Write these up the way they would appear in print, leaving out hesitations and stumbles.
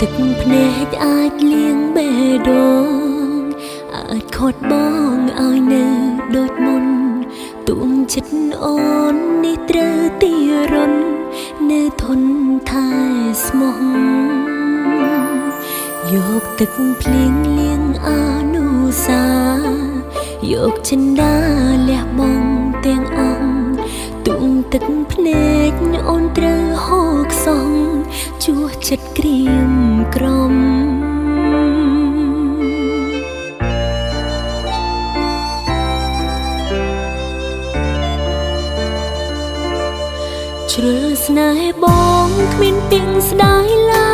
ទឹកភ្នែកអាចលៀងបេះដូងអាចខត់បងឲ្យនៅដូចមុនទួងចិត្តអូននេះត្រូវទីរន់នៅធន់ថែស្មោះយកទឹកភ្លៀងលៀងអនុសាយកចិន្តាលះបងទាំងអង្គទួងទឹកភ្នែកអូនត្រូវហូរខ្សងជួសចិត្តក្រៀមក្រំជ្រុលស្នេហ៍បងគ្មានពីងស្ដាយឡើ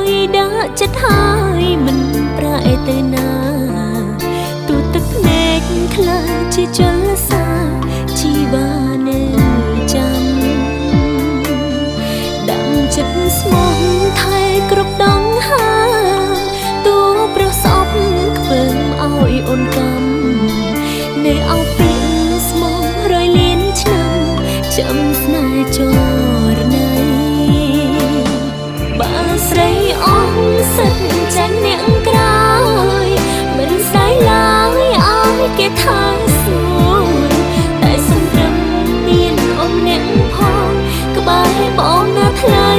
យដាក់ចិត្តហើយមិនប្រែទៅណាទូទឹកភ្នែកខ្លាចជាចលសាជីវ៉ានៅចាំដាំចិត្តស្មោះថែគ្រប់ដងហាទូប្រសពខ្ពើមឲ្យអូនកំនៅអោពីស្មោះរយលៀនឆ្នាំចាំស្នេហ៍ចរណៃបើស្រីអស់សិតចាញ់អ្នកក្រោយមិនស្ដាយឡើយឲ្យគេថាស្រួលតែសំត្រឹមមានអូនអ្នកផងក្បែរបងណាថ្លៃ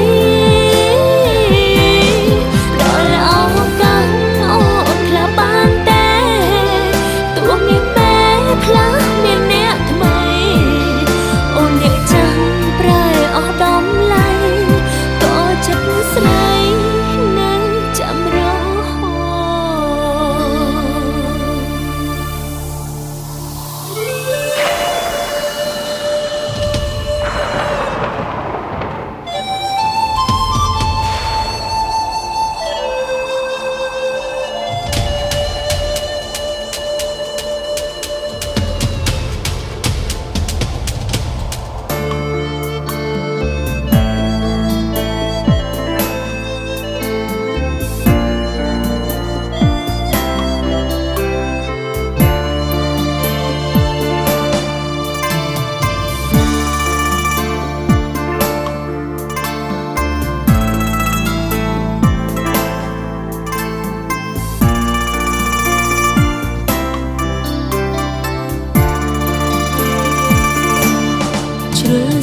ដល់អោកាំងអូនខ្លះបានតែទួមានបែផ្លាស់មានអ្នកថ្មីអូនអ្នកចាំប្រែអស់ដំឡៃក៏ចិត្តស្រីនៅចាំរហូ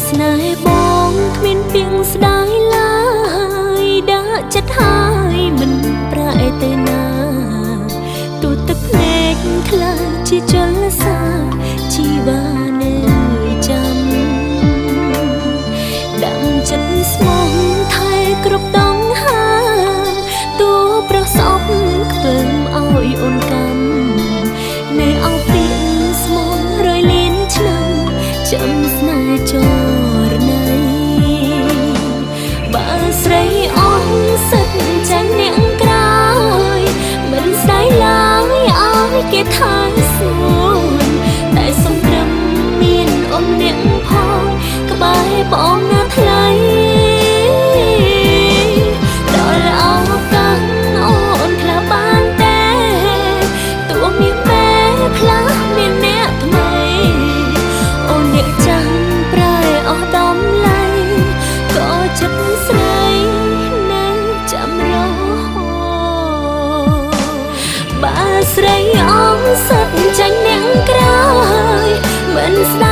ស្នេហ៍បងគ្មានពីងស្ដាយឡើយដាក់ចិត្តហើយមិនប្រែទៅណាទូទឹកភ្នែកខ្លាចជាចលសាជីវ៉ានៅចាំដាំចិត្តស្មោះថែគ្រប់ដងហាទូប្រសពខ្ពើមឲ្យអូនកំនៅអោពីស្មោះរយលៀនឆ្នាំចាំស្នេហ៍ចរណៃបើស្រីអស់សិតចាញ់អ្នកក្រោយមិនស្ដាយឡើយឲ្យគេថាស្រួលតែសំត្រឹមមានអូនអ្នកផងក្បែរបងណាថ្លៃដល់អោកាំងអូនខ្លះបានតែទួមានបែផ្លាស់មានអ្នកថ្មីអូនអ្នកចាំប្រែអស់ដំឡៃក៏ចិត្តស្រីនៅចាំរហូតបើស្រីអស់សិតចាញ់អ្នកក្រោយមិនស្ដាយ